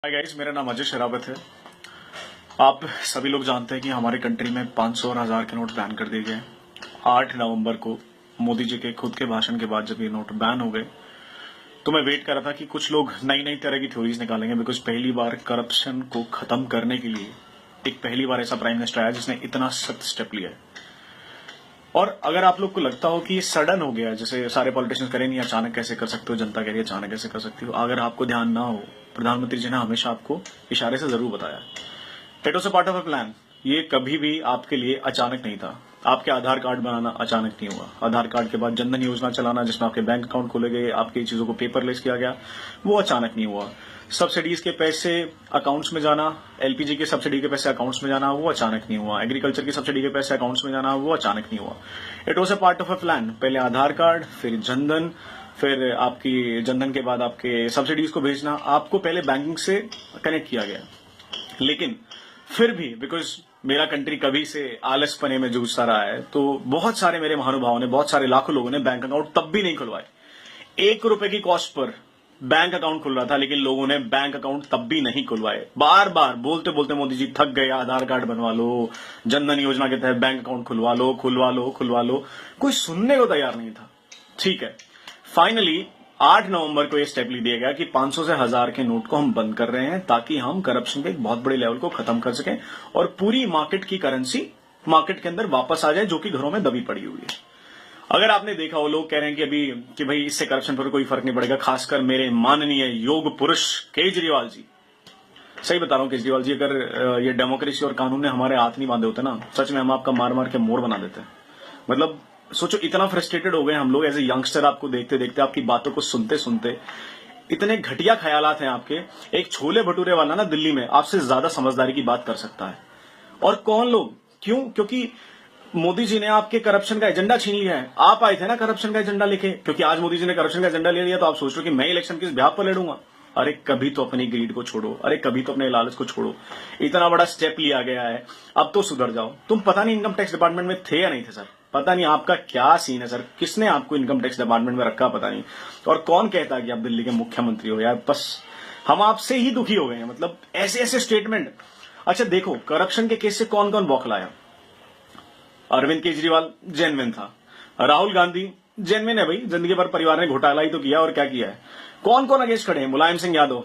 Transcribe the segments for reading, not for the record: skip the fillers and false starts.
Hi guys, मेरा नाम अजय शरावत है। आप सभी लोग जानते हैं कि हमारे कंट्री में 500 और 1000 के नोट बैन कर दिए गए। 8 नवंबर को मोदी जी के खुद के भाषण के बाद जब ये नोट बैन हो गए तो मैं वेट कर रहा था कि कुछ लोग नई नई तरह की थ्योरीज निकालेंगे, बिकॉज पहली बार करप्शन को खत्म करने के लिए एक पहली बार ऐसा प्राइम मिनिस्टर आया जिसने इतना सख्त स्टेप लिया है। और अगर आप लोग को लगता हो कि ये सडन हो गया, जैसे सारे पॉलिटिशियंस करें नहीं, अचानक कैसे कर सकते हो, जनता कह रही है अचानक कैसे कर सकती हो, अगर आपको ध्यान ना हो, प्रधानमंत्री जी ने हमेशा आपको इशारे से जरूर बताया, it was a part of a plan. ये कभी भी आपके लिए अचानक नहीं था। आपके आधार कार्ड बनाना अचानक नहीं हुआ। आधार कार्ड के बाद जनधन योजना चलाना, जिसमें आपके बैंक अकाउंट खोले गए, आपकी चीजों को पेपरलेस किया गया, वो अचानक नहीं हुआ। सब्सिडीज के पैसे अकाउंट्स में जाना, एलपीजी के सब्सिडी के पैसे अकाउंट्स में जाना, वो अचानक नहीं हुआ। एग्रीकल्चर की सब्सिडी के पैसे अकाउंट्स में जाना, वो अचानक नहीं हुआ। It was a part of a plan. पहले आधार कार्ड, फिर जनधन, फिर आपकी जनधन के बाद आपके सब्सिडीज को भेजना, आपको पहले बैंकिंग से कनेक्ट किया गया। लेकिन फिर भी बिकॉज मेरा कंट्री कभी से आलसपने में जूझता रहा है, तो बहुत सारे मेरे महानुभावों ने, बहुत सारे लाखों लोगों ने बैंक अकाउंट तब भी नहीं खुलवाए। 1 रुपए की कॉस्ट पर बैंक अकाउंट खुल रहा था, लेकिन लोगों ने बैंक अकाउंट तब भी नहीं खुलवाए। बार बार बोलते बोलते मोदी जी थक गए, आधार कार्ड बनवा लो, जनधन योजना के तहत बैंक अकाउंट खुलवा लो, खुलवा लो, खुलवा लो, कोई सुनने को तैयार नहीं था। ठीक है, फाइनली 8 नवंबर को यह स्टेप ले दिया गया कि 500 से 1000 के नोट को हम बंद कर रहे हैं, ताकि हम करप्शन के एक बहुत बड़े लेवल को खत्म कर सकें और पूरी मार्केट की करेंसी मार्केट के अंदर वापस आ जाए, जो कि घरों में दबी पड़ी हुई है। अगर आपने देखा हो, लोग कह रहे हैं कि भाई इससे करप्शन पर कोई फर्क नहीं पड़ेगा, खासकर मेरे माननीय योग पुरुष केजरीवाल जी। सही बता रहा हूं केजरीवाल जी, अगर ये डेमोक्रेसी और कानून ने हमारे हाथ नहीं बांधे होते ना, सच में हम आपका मार मार के मोर बना देते हैं। मतलब सोचो, इतना फ्रस्ट्रेटेड हो गए हम लोग एज ए यंगस्टर, आपको देखते देखते, आपकी बातों को सुनते सुनते। इतने घटिया ख्यालात हैं आपके। एक छोले भटूरे वाला ना दिल्ली में आपसे ज्यादा समझदारी की बात कर सकता है। और कौन लोग? क्यों? क्योंकि मोदी जी ने आपके करप्शन का एजेंडा छीन लिया है। आप आए थे ना करप्शन का एजेंडा लेके, क्योंकि आज मोदी जी ने करप्शन का एजेंडा ले लिया, तो आप सोच रहे हो कि मैं इलेक्शन किस ब्याह पर लड़ूंगा। अरे कभी तो अपनी ग्रीड को छोड़ो, अरे कभी तो अपने लालच को छोड़ो। इतना बड़ा स्टेप लिया गया है, अब तो सुधर जाओ। तुम पता नहीं इनकम टैक्स डिपार्टमेंट में थे या नहीं थे सर, पता नहीं आपका क्या सीन है सर, किसने आपको इनकम टैक्स डिपार्टमेंट में रखा पता नहीं। और कौन कहता है कि आप दिल्ली के मुख्यमंत्री हो यार, बस हम आपसे ही दुखी हो गए हैं। मतलब ऐसे ऐसे स्टेटमेंट। अच्छा देखो, करप्शन के केस से कौन कौन बौखलाया। अरविंद केजरीवाल जेन्युइन था, राहुल गांधी जेन्युइन है भाई, जिंदगी भर परिवार ने घोटाला ही तो किया, और क्या किया है। कौन कौन अगेंस्ट खड़े हैं? मुलायम सिंह यादव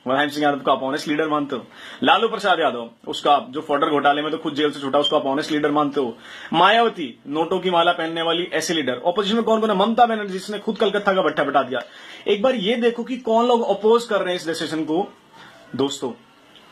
मुलायम सिंह यादव को आप ऑनेस्ट लीडर मानते हो? लालू प्रसाद यादव, उसका जो फॉर्डर घोटाले में तो खुद जेल से छूटा, उसको आप ऑनेस्ट लीडर मानते हो? मायावती, नोटों की माला पहनने वाली ऐसे लीडर। ऑपोजिशन में कौन कौन है? ममता बनर्जी, जिसने खुद कलकत्ता का भट्टा बिठा दिया। एक बार ये देखो कि कौन लोग अपोज कर रहे हैं इस डिसीजन को। दोस्तों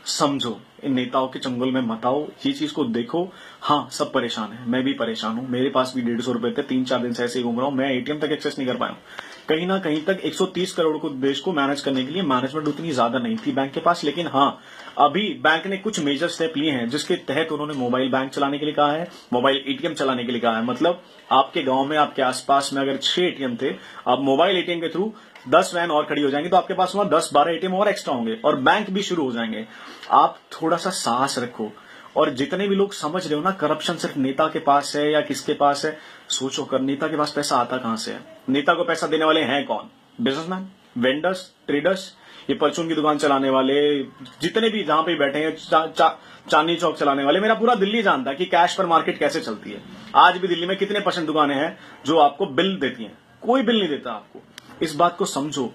समझो, इन नेताओं के चंगुल में मत आओ, ये चीज को देखो। हाँ, सब परेशान है, मैं भी परेशान हूं, मेरे पास भी 150 रुपए थे, 3-4 दिन से ऐसे ही घूम रहा हूं, मैं एटीएम तक एक्सेस नहीं कर पाया हूं। कहीं ना कहीं तक 130 करोड़ को देश को मैनेज करने के लिए मैनेजमेंट उतनी ज्यादा नहीं थी बैंक के पास। लेकिन हाँ, अभी बैंक ने कुछ मेजर स्टेप लिए हैं, जिसके तहत उन्होंने मोबाइल बैंक चलाने के लिए कहा है, मोबाइल एटीएम चलाने के लिए कहा है। मतलब आपके गांव में, आपके आसपास में अगर 6 एटीएम थे, अब मोबाइल एटीएम के थ्रू 10 वैन और खड़ी हो जाएंगी, तो आपके पास वहां 10-12 एटीएम और एक्स्ट्रा होंगे, और बैंक भी शुरू हो जाएंगे। आप थोड़ा सा साहस रखो। और जितने भी लोग समझ रहे हो ना करप्शन सिर्फ नेता के पास है या किसके पास है, सोचो कर नेता के पास पैसा आता कहां से है। नेता को पैसा देने वाले हैं कौन? बिजनेसमैन, वेंडर्स, ट्रेडर्स, ये परचून की दुकान चलाने वाले, जितने भी जहां पे बैठे हैं, चांदनी चौक चलाने वाले। मेरा पूरा दिल्ली जानता है कि कैश पर मार्केट कैसे चलती है। आज भी दिल्ली में कितने % दुकानें हैं जो आपको बिल देती हैं? कोई बिल नहीं देता आपको। इस बात को समझो।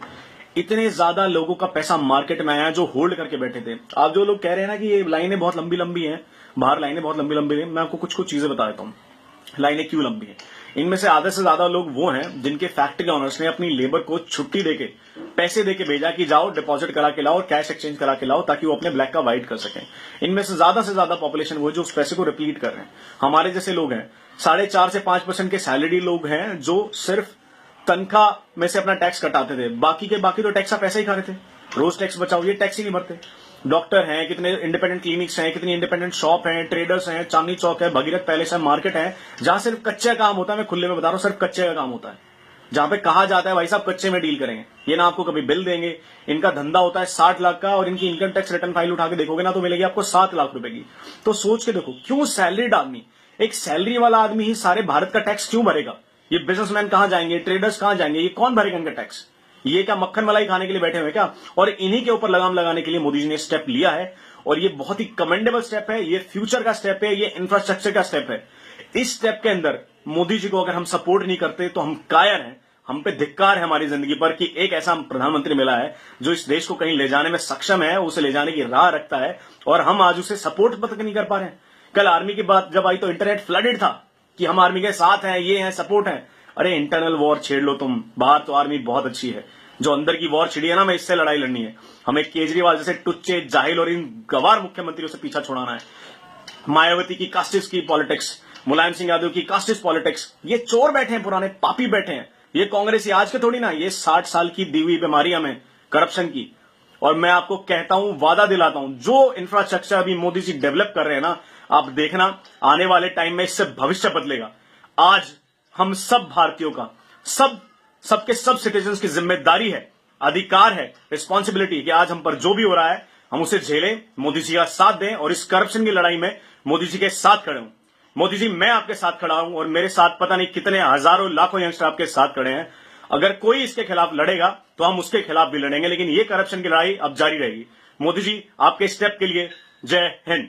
इतने ज्यादा लोगों का पैसा मार्केट में आया जो होल्ड करके बैठे थे। आप जो लोग कह रहे हैं ना कि ये लाइनें बहुत लंबी लंबी हैं, बाहर लाइनें बहुत लंबी लंबी हैं, मैं आपको कुछ कुछ चीजें बता देता हूं लाइनें क्यों लंबी हैं। इनमें से आधे से ज्यादा लोग वो हैं जिनके फैक्ट्री ओनर्स ने अपनी लेबर को छुट्टी देके, पैसे देके भेजा कि जाओ डिपॉजिट करा के लाओ और कैश एक्सचेंज करा के लाओ, ताकि वो अपने ब्लैक का व्हाइट कर सकें। इनमें से ज्यादा पॉपुलेशन वो जो उस पैसे को रिपीट कर रहे हैं। हमारे जैसे लोग हैं, 4.5 से 5% के सैलरी लोग हैं जो सिर्फ तनख्वाह में से अपना टैक्स कटाते थे। बाकी तो टैक्स का पैसा ही खा रहे थे। रोज टैक्स बचाओ, ये टैक्स ही नहीं भरते। डॉक्टर हैं, कितने इंडिपेंडेंट क्लिनिक्स हैं, कितनी इंडिपेंडेंट शॉप हैं, ट्रेडर्स हैं, चांदनी चौक है, भगीरथ पैलेस है, मार्केट है, जहां सिर्फ कच्चे का काम होता है। मैं खुले में बता रहा हूं, सिर्फ कच्चे का काम होता है। जहां पे कहा जाता है भाई साहब कच्चे में डील करेंगे, ये ना आपको कभी बिल देंगे। इनका धंधा होता है 60 लाख का, और इनकी इनकम टैक्स रिटर्न फाइल उठा के देखोगे ना तो मिलेगी आपको 7 लाख रुपए की। तो सोच के देखो, क्यों सैलरीड आदमी, एक सैलरी वाला आदमी ही सारे भारत का टैक्स क्यों भरेगा? ये बिजनेसमैन कहां जाएंगे, ट्रेडर्स कहां जाएंगे, ये कौन भरेगा इनका टैक्स? ये क्या मक्खन मलाई खाने के लिए बैठे हुए क्या? और इन्हीं के ऊपर लगाम लगाने के लिए मोदी जी ने स्टेप लिया है और ये बहुत ही कमेंडेबल स्टेप है, ये फ्यूचर का स्टेप है, ये इंफ्रास्ट्रक्चर का स्टेप है। इस स्टेप के अंदर मोदी जी को अगर हम सपोर्ट नहीं करते तो हम कायर हैं, हम पे धिक्कार है हमारी जिंदगी पर कि एक ऐसा प्रधानमंत्री मिला है जो इस देश को कहीं ले जाने में सक्षम है, उसे ले जाने की राह रखता है और हम आज उसे सपोर्ट तक नहीं कर पा रहे हैं। कल आर्मी की बात जब आई तो इंटरनेट फ्लडेड था कि हम आर्मी के साथ हैं, ये हैं, सपोर्ट है। अरे इंटरनल वॉर छेड़ लो तुम, बाहर तो आर्मी बहुत अच्छी है, जो अंदर की वॉर छिड़ी है ना, मैं इससे लड़ाई लड़नी है। हमें केजरीवाल जैसे टुच्चे, जाहिल और इन गवार मुख्यमंत्रियों से पीछा छुड़ाना है। मायावती की कास्टिस्ट की पॉलिटिक्स, मुलायम सिंह यादव की कास्टिस्ट पॉलिटिक्स, ये चोर बैठे हैं, पुराने पापी बैठे हैं। ये कांग्रेस आज के थोड़ी ना, ये 60 साल की दी हुई बीमारी हमें करप्शन की। और मैं आपको कहता हूं, वादा दिलाता हूं, जो इंफ्रास्ट्रक्चर अभी मोदी जी डेवलप कर रहे हैं ना, आप देखना आने वाले टाइम में इससे भविष्य बदलेगा। आज हम सब भारतीयों का, सबके सब सिटीजन्स की जिम्मेदारी है, अधिकार है, रिस्पॉन्सिबिलिटी कि आज हम पर जो भी हो रहा है हम उसे झेलें, मोदी जी का साथ दें और इस करप्शन की लड़ाई में मोदी जी के साथ खड़े हों। मोदी जी, मैं आपके साथ खड़ा हूं और मेरे साथ पता नहीं कितने हजारों लाखों यंगस्टर आपके साथ खड़े हैं। अगर कोई इसके खिलाफ लड़ेगा तो हम उसके खिलाफ भी लड़ेंगे, लेकिन ये करप्शन की लड़ाई अब जारी रहेगी। मोदी जी, आपके स्टेप के लिए जय हिंद।